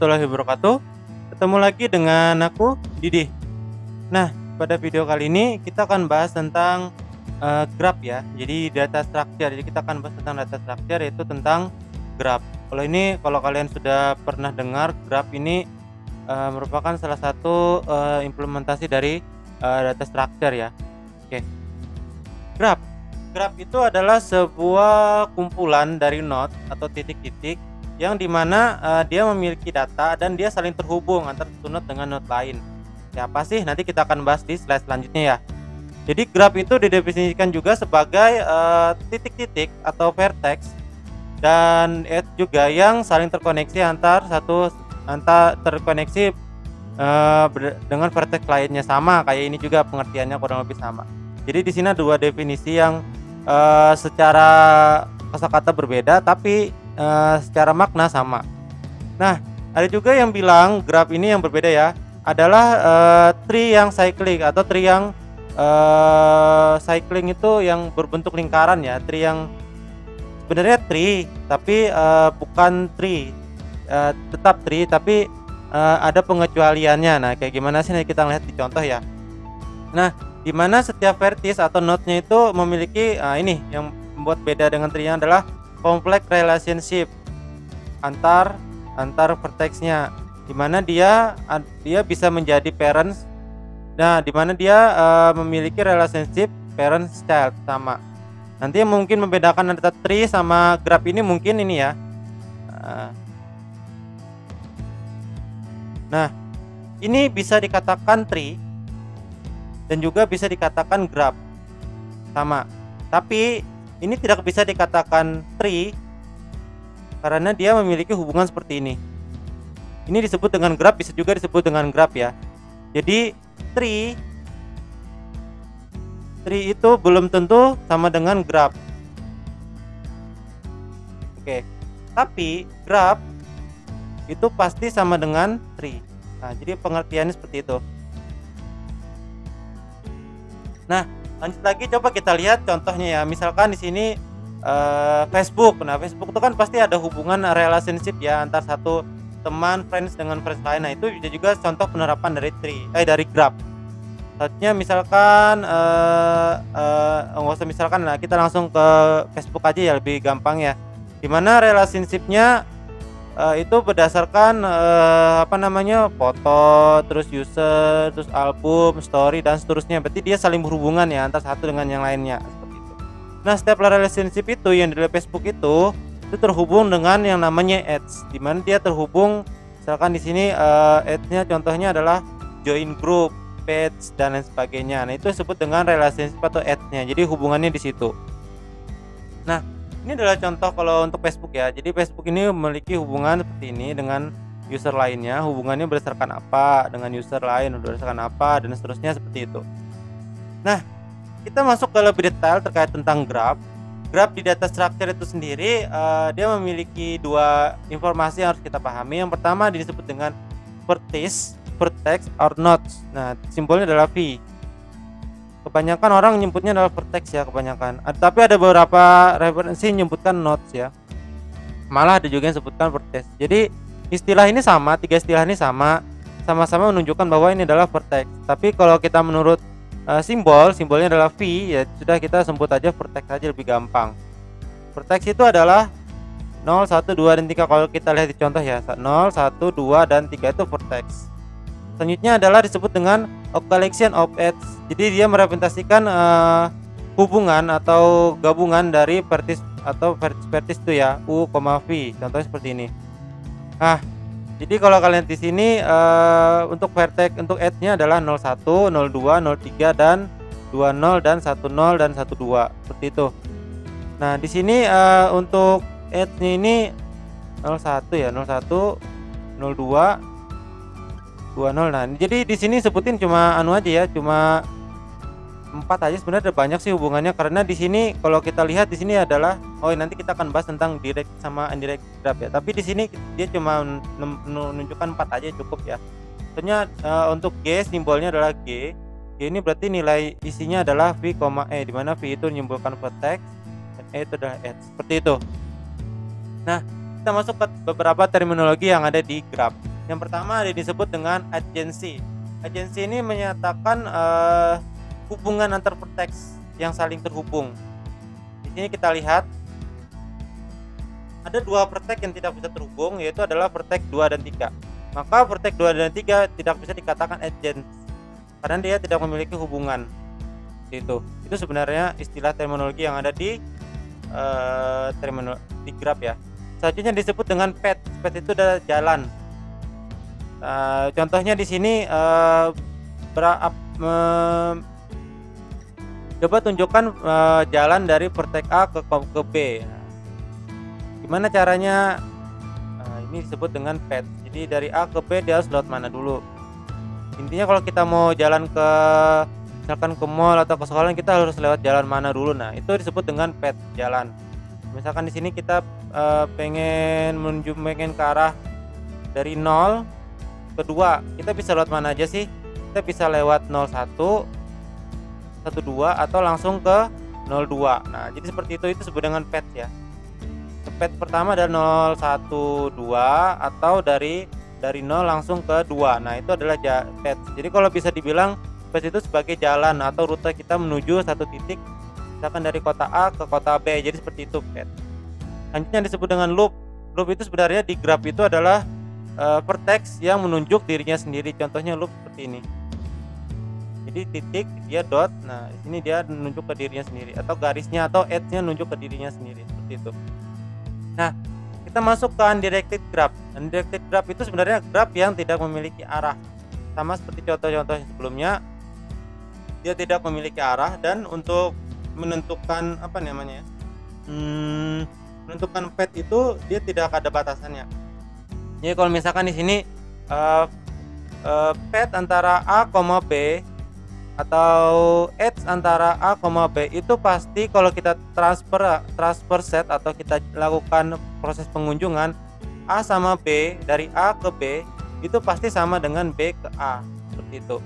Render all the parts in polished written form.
warahmatullahi wabarakatuh. Ketemu lagi dengan aku, Didi. Nah, pada video kali ini kita akan bahas tentang graph ya. Jadi data structure. Jadi kita akan bahas tentang data structure, yaitu tentang graph. Kalau kalian sudah pernah dengar, graph ini merupakan salah satu implementasi dari data structure ya. Oke. Graph itu adalah sebuah kumpulan dari node atau titik-titik yang dimana dia memiliki data dan dia saling terhubung antara satu node dengan node lain. Ya apa sih? Nanti kita akan bahas di slide selanjutnya ya. Jadi graph itu didefinisikan juga sebagai titik-titik atau vertex dan edge juga yang saling terkoneksi terkoneksi dengan vertex lainnya, sama kayak ini juga pengertiannya kurang lebih sama. Jadi di sini ada dua definisi yang secara kosakata berbeda tapi secara makna sama. Nah, ada juga yang bilang graph ini yang berbeda ya, adalah tree yang cyclic atau tree yang cycling itu yang berbentuk lingkaran ya, tree yang sebenarnya tree tapi bukan tree, tetap tree tapi ada pengecualiannya. Nah, kayak gimana sih, nanti kita lihat di contoh ya. Nah, di mana setiap vertis atau node-nya itu memiliki ini yang membuat beda dengan tree-nya adalah complex relationship antar vertex-nya, di mana dia bisa menjadi parents. Nah, di mana dia memiliki relationship parents child sama. Nanti yang mungkin membedakan antara tree sama graph ini mungkin ini ya. Nah, ini bisa dikatakan tree dan juga bisa dikatakan graph sama, tapi ini tidak bisa dikatakan tree karena dia memiliki hubungan seperti ini. Ini disebut dengan graph, bisa juga disebut dengan graph ya. Jadi tree itu belum tentu sama dengan graph. Oke, tapi graph itu pasti sama dengan tree. Nah, jadi pengertiannya seperti itu. Nah, lanjut lagi, coba kita lihat contohnya ya. Misalkan di sini Facebook. Nah, Facebook itu kan pasti ada hubungan relationship ya antar satu teman friends dengan friends lain. Nah, itu juga contoh penerapan dari graph. Contohnya misalkan nggak usah misalkan, nah kita langsung ke Facebook aja ya, lebih gampang ya. Dimana relationship-nya itu berdasarkan foto, terus user, terus album, story dan seterusnya. Berarti dia saling berhubungan ya antara satu dengan yang lainnya, seperti itu. Nah, setiap relationship itu yang di Facebook itu terhubung dengan yang namanya ads, di mana dia terhubung. Misalkan di sini ads-nya contohnya adalah join group, page dan lain sebagainya. Nah, itu disebut dengan relationship atau ads-nya. Jadi hubungannya di situ. Nah, ini adalah contoh kalau untuk Facebook ya. Jadi Facebook ini memiliki hubungan seperti ini dengan user lainnya. Hubungannya berdasarkan apa dengan user lain, berdasarkan apa dan seterusnya, seperti itu. Nah, kita masuk ke lebih detail terkait tentang graph. Graph di data structure itu sendiri dia memiliki dua informasi yang harus kita pahami. Yang pertama disebut dengan vertex or nodes. Nah, simbolnya adalah V. Kebanyakan orang menyebutnya adalah vertex ya, kebanyakan. Tapi ada beberapa referensi menyebutkan nodes ya. Malah ada juga yang sebutkan vertex. Jadi istilah ini sama, tiga istilah ini sama-sama menunjukkan bahwa ini adalah vertex. Tapi kalau kita menurut simbolnya adalah V ya, sudah kita sebut aja vertex aja, lebih gampang. Vertex itu adalah 0, 1, 2 dan 3. Kalau kita lihat di contoh ya, 0, 1, 2 dan 3 itu vertex. Selanjutnya adalah disebut dengan a collection of edges. Jadi dia merepresentasikan hubungan atau gabungan dari vertis atau vertis itu ya, U, V. Contohnya seperti ini. Nah, jadi kalau kalian di sini untuk vertex, untuk edge-nya adalah 01, 02, 03 dan 20 dan 10 dan 12, seperti itu. Nah, di sini untuk edge-nya ini 01 ya, 01, 02, 20. Nah, jadi di sini sebutin cuma aja ya, cuma 4 aja. Sebenarnya ada banyak sih hubungannya, karena di sini kalau kita lihat di sini adalah nanti kita akan bahas tentang direct sama indirect graph ya. Tapi di sini dia cuma menunjukkan 4 aja cukup ya. Contohnya untuk G simbolnya adalah G. G ini berarti nilai isinya adalah V, E, di mana V itu menyimbolkan vertex dan E itu adalah edge. Seperti itu. Nah, kita masuk ke beberapa terminologi yang ada di graph. Yang pertama ada disebut dengan adjacency. Adjacency ini menyatakan hubungan antar vertex yang saling terhubung. Di sini kita lihat ada dua vertex yang tidak bisa terhubung, yaitu adalah vertex 2 dan 3. Maka vertex 2 dan 3 tidak bisa dikatakan adjacent karena dia tidak memiliki hubungan. Itu sebenarnya istilah terminologi yang ada di di graph ya. Selanjutnya disebut dengan path. Path itu adalah jalan. Contohnya di sini coba tunjukkan jalan dari vertex A ke B. Gimana caranya? Ini disebut dengan path. Jadi dari A ke B dia harus lewat mana dulu. Intinya kalau kita mau jalan ke misalkan ke mall atau ke sekolah, kita harus lewat jalan mana dulu. Nah, itu disebut dengan path, jalan. Misalkan di sini kita pengen ke arah dari 0 ke 2, kita bisa lewat mana aja sih? Kita bisa lewat 01, 12 atau langsung ke 02. Nah, jadi seperti itu disebut dengan path ya. Path pertama adalah 012 atau dari 0 langsung ke 2. Nah, itu adalah path. Jadi kalau bisa dibilang path itu sebagai jalan atau rute kita menuju satu titik, misalkan dari kota A ke kota B. Jadi seperti itu path. Selanjutnya disebut dengan loop. Loop itu sebenarnya di graph itu adalah vertex yang menunjuk dirinya sendiri. Contohnya loop seperti ini. Jadi titik dia dot. Nah, di sini dia menunjuk ke dirinya sendiri, atau garisnya atau edge-nya menunjuk ke dirinya sendiri, seperti itu. Nah, kita masuk ke undirected graph. Undirected graph itu sebenarnya graph yang tidak memiliki arah. Sama seperti contoh-contoh sebelumnya, dia tidak memiliki arah, dan untuk menentukan menentukan path itu dia tidak ada batasannya. Jadi kalau misalkan di sini path antara A, B atau edge antara A, B itu pasti kalau kita transfer set atau kita lakukan proses pengunjungan A sama B, dari A ke B itu pasti sama dengan B ke A, seperti itu.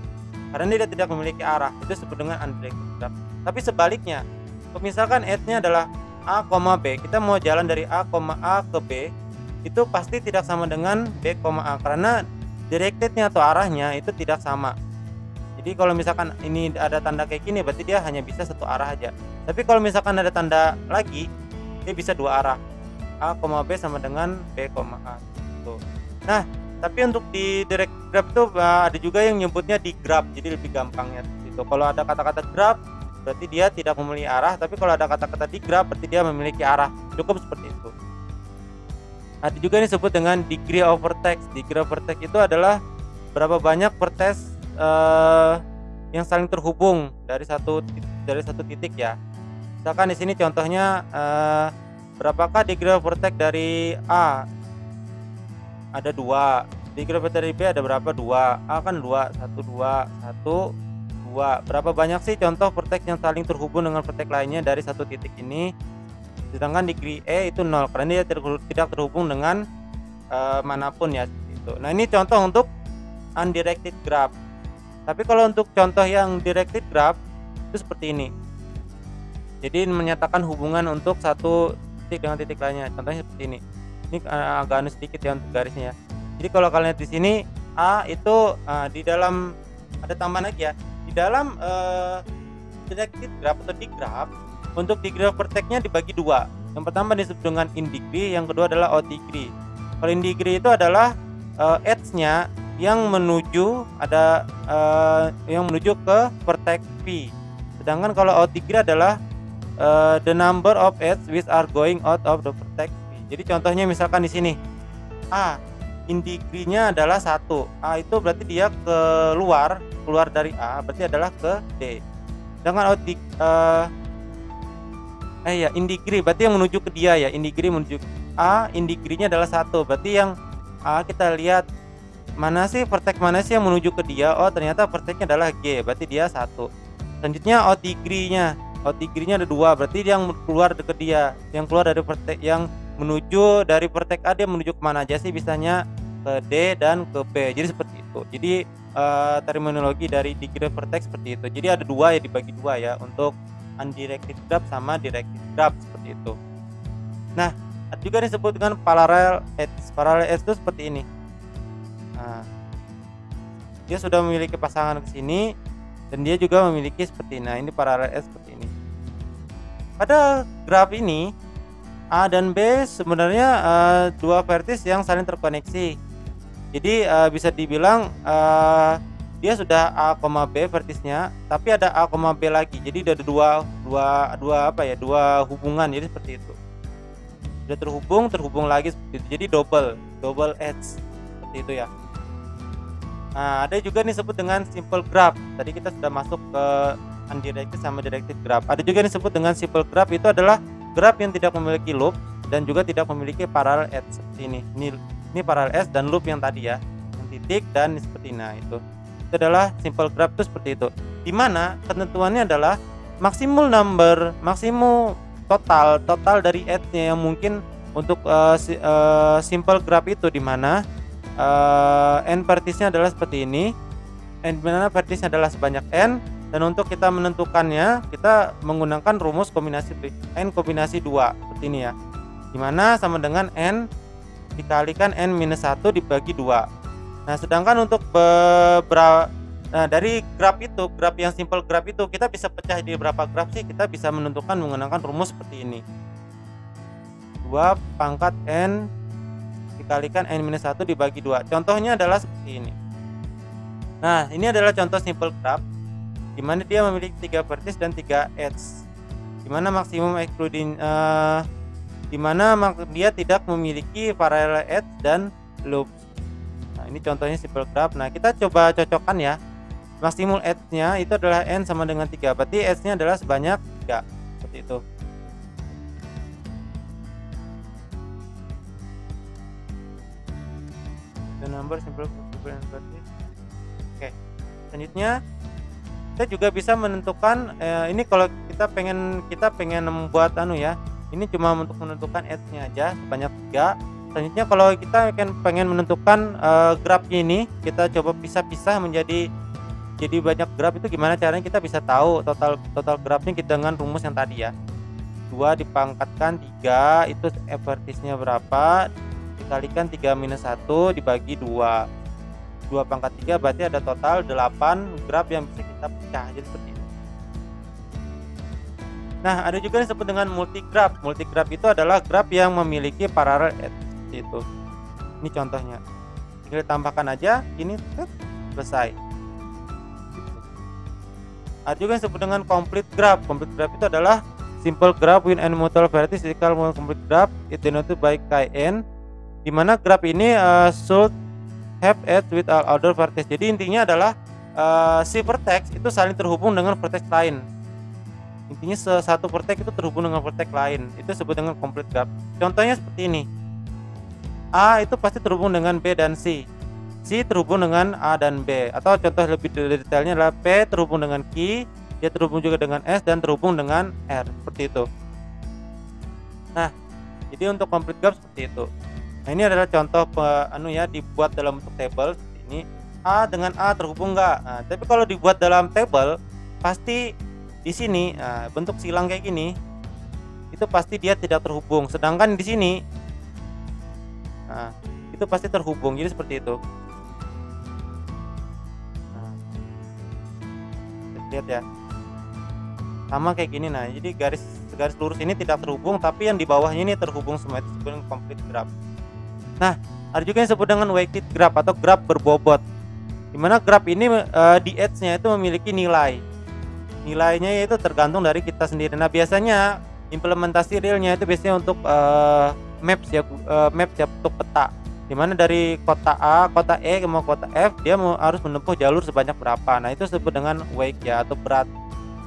Karena dia tidak memiliki arah, itu disebut dengan undirected graph. Tapi sebaliknya, misalkan edge-nya adalah A, B, kita mau jalan dari A ke B, itu pasti tidak sama dengan B, A karena directed-nya atau arahnya itu tidak sama. Jadi kalau misalkan ini ada tanda kayak gini, berarti dia hanya bisa satu arah aja. Tapi kalau misalkan ada tanda lagi, dia bisa dua arah. A, B sama dengan B, A. Tuh. Nah, tapi untuk di direct graph itu ada juga yang nyebutnya di graph, jadi lebih gampangnya itu. Kalau ada kata-kata graph, berarti dia tidak memiliki arah. Tapi kalau ada kata-kata di graph, berarti dia memiliki arah. Cukup seperti itu. Ada juga yang disebut dengan degree of vertex. Degree of vertex itu adalah berapa banyak vertex yang saling terhubung dari satu titik ya. Misalkan di sini contohnya berapakah degree of vertex dari A? Ada 2. Degree of vertex dari B ada berapa? 2. A kan 2, 1, 2, 1, 2. Berapa banyak sih contoh vertex yang saling terhubung dengan vertex lainnya dari satu titik ini? Sedangkan degree E itu 0 karena dia tidak terhubung dengan manapun ya, gitu. Nah, ini contoh untuk undirected graph. Tapi kalau untuk contoh yang directed graph itu seperti ini. Jadi menyatakan hubungan untuk satu titik dengan titik lainnya. Contohnya seperti ini. Ini agak anu sedikit ya untuk garisnya ya. Jadi kalau kalian lihat di sini A itu di dalam ada tambahan lagi ya. Di dalam directed graph atau di graph, untuk degree of vertex-nya dibagi dua. Yang pertama disebut dengan in degree, yang kedua adalah out degree. Kalau in degree itu adalah edge-nya yang menuju ke vertex P. Sedangkan kalau out degree adalah the number of edges which are going out of the vertex P. Jadi contohnya misalkan di sini A, in degree-nya adalah 1. A itu berarti dia keluar dari A, berarti adalah ke D. Sedangkan out in degree berarti yang menuju ke dia ya. In degree menuju A, in degree-nya adalah 1. Berarti yang A kita lihat mana sih vertex mana sih yang menuju ke dia? Oh, ternyata vertex-nya adalah G, berarti dia 1. Selanjutnya out degree-nya ada 2, berarti yang keluar ke dia, yang keluar dari vertex yang menuju dari vertex A dia menuju kemana aja sih? Bisanya ke D dan ke B. Jadi seperti itu. Jadi terminologi dari degree vertex seperti itu. Jadi ada 2 ya, dibagi 2 ya untuk undirected graph sama directed graph seperti itu. Nah, ada juga disebut dengan parallel edge. Parallel edge itu seperti ini. Nah, dia sudah memiliki pasangan ke sini dan dia juga memiliki seperti ini. Nah, ini paralel edge seperti ini. Pada graf ini A dan B sebenarnya dua vertis yang saling terkoneksi. Jadi bisa dibilang dia sudah A, B vertisnya, tapi ada A, B lagi. Jadi ada dua hubungan. Jadi seperti itu. Sudah terhubung lagi seperti itu. Jadi double edge seperti itu ya. Nah, ada juga nih disebut dengan simple graph. Tadi kita sudah masuk ke undirected sama directed graph. Ada juga yang disebut dengan simple graph, itu adalah graph yang tidak memiliki loop dan juga tidak memiliki parallel edge seperti ini. Ini parallel edge dan loop yang tadi ya, yang titik dan seperti ini. Nah, itu adalah simple graph itu seperti itu. Dimana ketentuannya adalah maksimum total dari edge-nya yang mungkin untuk simple graph itu, dimana n vertisnya adalah seperti ini, n dimana vertisnya adalah sebanyak n, dan untuk kita menentukannya kita menggunakan rumus kombinasi n kombinasi 2 seperti ini ya, dimana sama dengan n dikalikan n-1 dibagi 2. Nah, sedangkan untuk dari graf yang simple graph itu kita bisa pecah di berapa graf sih, kita bisa menentukan menggunakan rumus seperti ini, 2 pangkat n dikalikan n-1 dibagi 2. Contohnya adalah seperti ini. Nah, ini adalah contoh simple graph di mana dia memiliki 3 vertis dan 3 edge. Di mana maksimum excluding di mana dia tidak memiliki parallel edge dan loop. Nah, ini contohnya simple graph. Nah, kita coba cocokkan ya. Maksimum edge-nya itu adalah n sama dengan 3. Berarti edge-nya adalah sebanyak 3. Seperti itu. Number simple vertis. Oke. Selanjutnya kita juga bisa menentukan ini kalau kita pengen membuat ini cuma untuk menentukan edge-nya aja sebanyak 3. Selanjutnya kalau kita pengen menentukan grafnya ini, kita coba pisah-pisah menjadi banyak graf. Itu gimana caranya kita bisa tahu total grafnya kita dengan rumus yang tadi ya. 2 dipangkatkan 3 itu vertisnya berapa, dikalikan 3-1 dibagi 2 pangkat 3 berarti ada total 8 graf yang bisa kita pecah, jadi seperti itu. Nah, ada juga yang disebut dengan multigraph. Multigraph itu adalah graf yang memiliki parallel edge itu. Ini contohnya, tinggal tambahkan aja ini, selesai. Ada juga yang disebut dengan complete graph. Complete graph itu adalah simple graph with n multiple vertices equal complete graph, it denoted by Kn, di mana graf ini should have edge with all other vertex. Jadi intinya adalah si vertex itu saling terhubung dengan vertex lain. Intinya satu vertex itu terhubung dengan vertex lain. Itu disebut dengan complete graph. Contohnya seperti ini. A itu pasti terhubung dengan B dan C. C terhubung dengan A dan B. Atau contoh lebih detailnya adalah P terhubung dengan Q, dia terhubung juga dengan S dan terhubung dengan R. Seperti itu. Nah, jadi untuk complete graph seperti itu. Nah, ini adalah contoh dibuat dalam bentuk table seperti ini. A dengan A terhubung enggak? Nah, tapi kalau dibuat dalam table pasti di sini bentuk silang kayak gini itu pasti dia tidak terhubung. Sedangkan di sini itu pasti terhubung. Jadi seperti itu. Nah, lihat ya. Sama kayak gini. Nah, jadi garis lurus ini tidak terhubung, tapi yang di bawahnya ini terhubung semua. Itu disebut complete graph. Nah, ada juga yang disebut dengan weighted graph atau graph berbobot. Dimana graph ini di edge-nya itu memiliki nilainya itu tergantung dari kita sendiri. Nah, biasanya implementasi realnya itu biasanya untuk maps ya untuk peta. Dimana dari kota A, kota E ke kota F dia harus menempuh jalur sebanyak berapa. Nah, itu disebut dengan weight ya, atau berat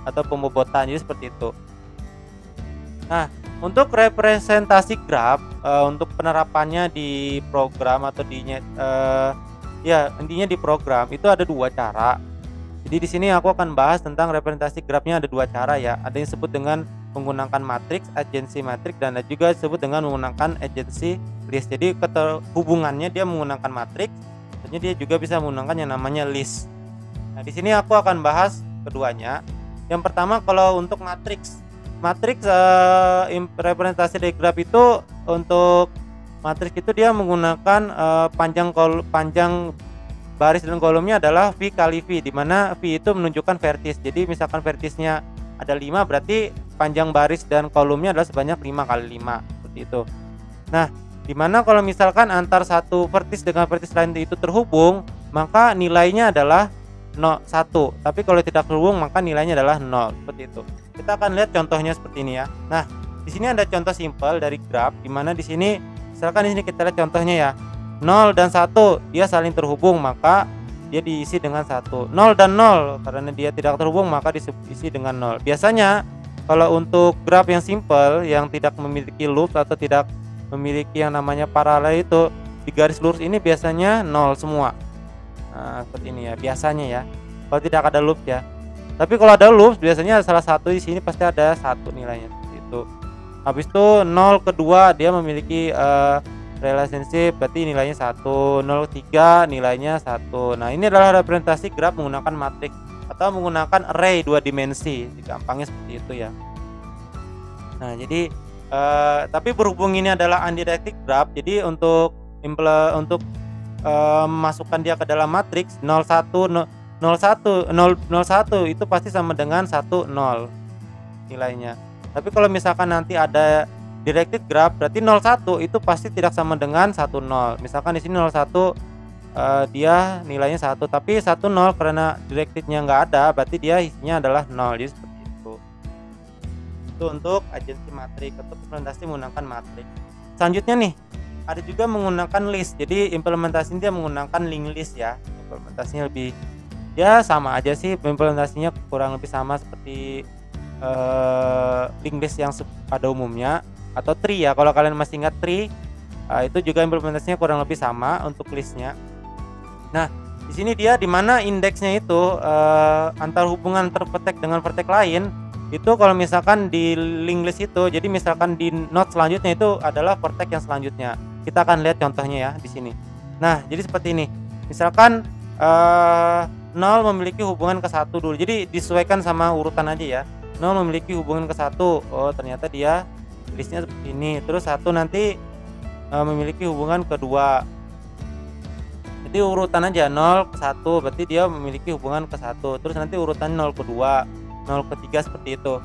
atau pembobotan. Jadi seperti itu. Nah, untuk representasi graf untuk penerapannya di program atau intinya di program itu ada 2 cara. Jadi di sini aku akan bahas tentang representasi grafnya, ada 2 cara ya. Ada yang disebut dengan menggunakan matriks, agency matriks, dan ada juga disebut dengan menggunakan agency list. Jadi hubungannya dia menggunakan matriks, tentunya dia juga bisa menggunakan yang namanya list. Nah, di sini aku akan bahas keduanya. Yang pertama, kalau untuk matriks representasi dari graf itu untuk matriks itu dia menggunakan panjang baris dan kolomnya adalah V kali V, di mana V itu menunjukkan vertis. Jadi misalkan vertisnya ada 5, berarti panjang baris dan kolomnya adalah sebanyak 5 kali 5 seperti itu. Nah, dimana kalau misalkan antar satu vertis dengan vertis lain itu terhubung, maka nilainya adalah 1. Tapi kalau tidak terhubung maka nilainya adalah 0, seperti itu. Kita akan lihat contohnya seperti ini ya. Nah, di sini ada contoh simpel dari graf, dimana di sini misalkan di sini kita lihat contohnya ya. 0 dan 1 dia saling terhubung, maka dia diisi dengan 1. 0 dan 0 karena dia tidak terhubung maka diisi dengan 0. Biasanya kalau untuk graf yang simple yang tidak memiliki loop atau tidak memiliki yang namanya paralel itu, di garis lurus ini biasanya 0 semua. Nah, seperti ini ya biasanya ya. Kalau tidak ada loop ya. Tapi kalau ada loop biasanya salah satu di sini pasti ada 1 nilainya seperti itu. Habis itu 0 kedua dia memiliki relationship, berarti nilainya 1. 0,3 nilainya 1. Nah, ini adalah representasi graf menggunakan matriks atau menggunakan array 2 dimensi. Gampangnya seperti itu ya. Nah, jadi tapi berhubung ini adalah undirected graph, jadi untuk masukkan dia ke dalam matriks 01 itu pasti sama dengan 1 0 nilainya. Tapi kalau misalkan nanti ada directed graph, berarti 01 itu pasti tidak sama dengan 10. Misalkan di sini 01 dia nilainya 1, tapi 10 karena directednya nggak ada, berarti dia isinya adalah 0. Jadi seperti itu. Itu untuk agensi matriks atau implementasi menggunakan matriks. Selanjutnya nih, ada juga menggunakan list. Jadi implementasinya dia menggunakan linked list ya. Implementasinya lebih ya sama aja sih, implementasinya kurang lebih sama seperti linked list yang pada umumnya, atau tree ya. Kalau kalian masih ingat tree, itu juga implementasinya kurang lebih sama untuk listnya. Nah, di sini dia dimana indeksnya itu antar hubungan vertex dengan vertex lain itu kalau misalkan di linked list itu, jadi misalkan di node selanjutnya itu adalah vertex yang selanjutnya. Kita akan lihat contohnya ya di sini. Nah, jadi seperti ini. Misalkan 0 memiliki hubungan ke 1 dulu. Jadi disesuaikan sama urutan aja ya. 0 memiliki hubungan ke 1. Oh, ternyata dia listnya seperti ini. Terus 1 nanti memiliki hubungan kedua. Jadi urutan aja 0 ke 1, berarti dia memiliki hubungan ke 1. Terus nanti urutan 0 ke 2, 0 ke 3 seperti itu.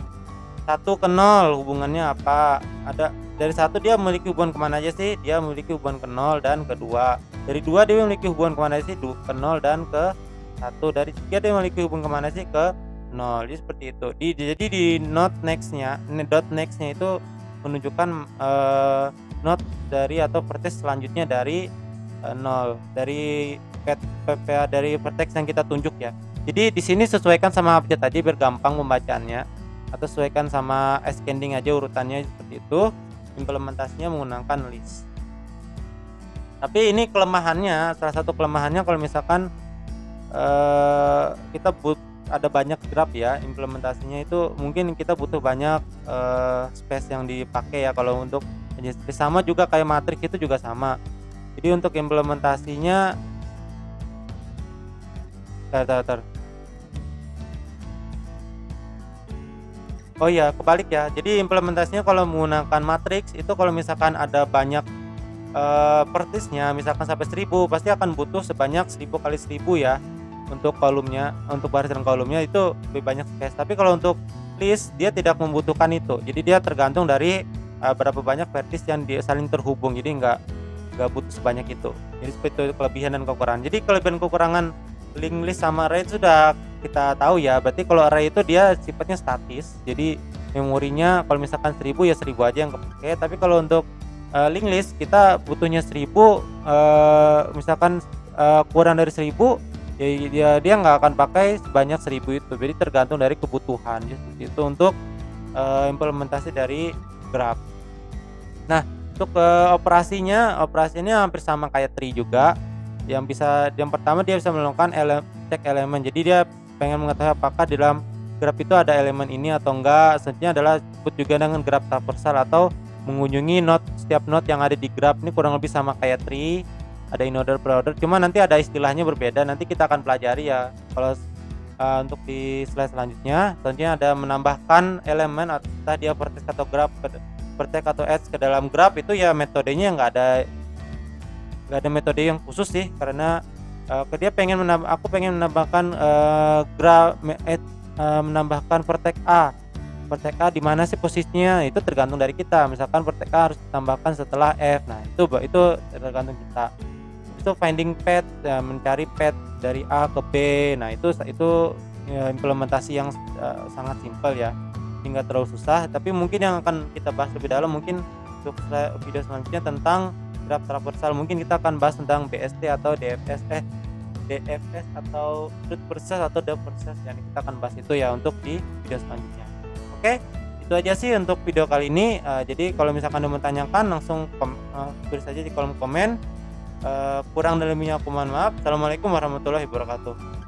1 ke 0 hubungannya apa? Ada dari 1 dia memiliki hubungan kemana aja sih? Dia memiliki hubungan ke 0 dan ke 2. Dari 2 dia memiliki hubungan kemana aja sih? Ke 0 dan ke 1. Dari 3 dia memiliki hubungan kemana sih? Ke 0. Jadi seperti itu. Jadi di node nextnya itu menunjukkan node dari atau vertex selanjutnya dari 0 dari vertex yang kita tunjuk ya. Jadi di sini sesuaikan sama abjad aja biar gampang membacaannya, atau sesuaikan sama ascending aja urutannya seperti itu. Implementasinya menggunakan list. Tapi ini kelemahannya, salah satu kelemahannya kalau misalkan kita ada banyak graph ya, implementasinya itu mungkin kita butuh banyak space yang dipakai ya. Kalau untuk sama juga kayak matriks itu juga sama. Jadi untuk implementasinya oh ya, kebalik ya. Jadi implementasinya kalau menggunakan matriks itu kalau misalkan ada banyak vertisnya, misalkan sampai 1000, pasti akan butuh sebanyak 1000 kali 1000 ya untuk kolomnya, untuk baris dan kolomnya itu lebih banyak space. Tapi kalau untuk list dia tidak membutuhkan itu. Jadi dia tergantung dari berapa banyak vertis yang saling terhubung. Jadi nggak butuh sebanyak itu. Jadi seperti itu kelebihan dan kekurangan. Jadi kelebihan kekurangan linked list sama array sudah kita tahu ya. Berarti kalau array itu dia sifatnya statis. Jadi memorinya kalau misalkan 1000 ya 1000 aja yang kepake. Tapi kalau untuk linked list kita butuhnya 1000, misalkan kurang dari 1000 ya dia nggak akan pakai sebanyak 1000 itu. Jadi tergantung dari kebutuhan. Jadi itu untuk implementasi dari graph. Nah, untuk operasinya hampir sama kayak tree juga. Yang pertama dia bisa melakukan cek elemen. Jadi dia pengen mengetahui apakah di dalam graph itu ada elemen ini atau enggak. Selanjutnya adalah disebut juga dengan graph traversal atau mengunjungi setiap node yang ada di graph. Ini kurang lebih sama kayak tree, ada inorder pre-order, cuma nanti ada istilahnya berbeda. Nanti kita akan pelajari ya kalau untuk di slide selanjutnya. Selanjutnya ada menambahkan elemen, entah dia vertex atau graph vertex atau edge ke dalam graph itu ya metodenya nggak ada metode yang khusus sih, karena aku pengen menambahkan menambahkan vertex A di mana sih posisinya, itu tergantung dari kita. Misalkan vertex A harus ditambahkan setelah F, nah itu tergantung kita. Itu finding path, mencari path dari A ke B. Nah itu ya, implementasi yang sangat simpel ya, nggak terlalu susah. Tapi mungkin yang akan kita bahas lebih dalam mungkin untuk video selanjutnya tentang graph traversal. Mungkin kita akan bahas tentang BST atau DFS atau root versus atau depth versus. Dan kita akan bahas itu ya untuk di video selanjutnya. Oke, itu aja sih untuk video kali ini. Jadi kalau misalkan ada mau tanyakan langsung tulis saja di kolom komen. Kurang dalamnya aku mohon maaf. Assalamualaikum warahmatullahi wabarakatuh.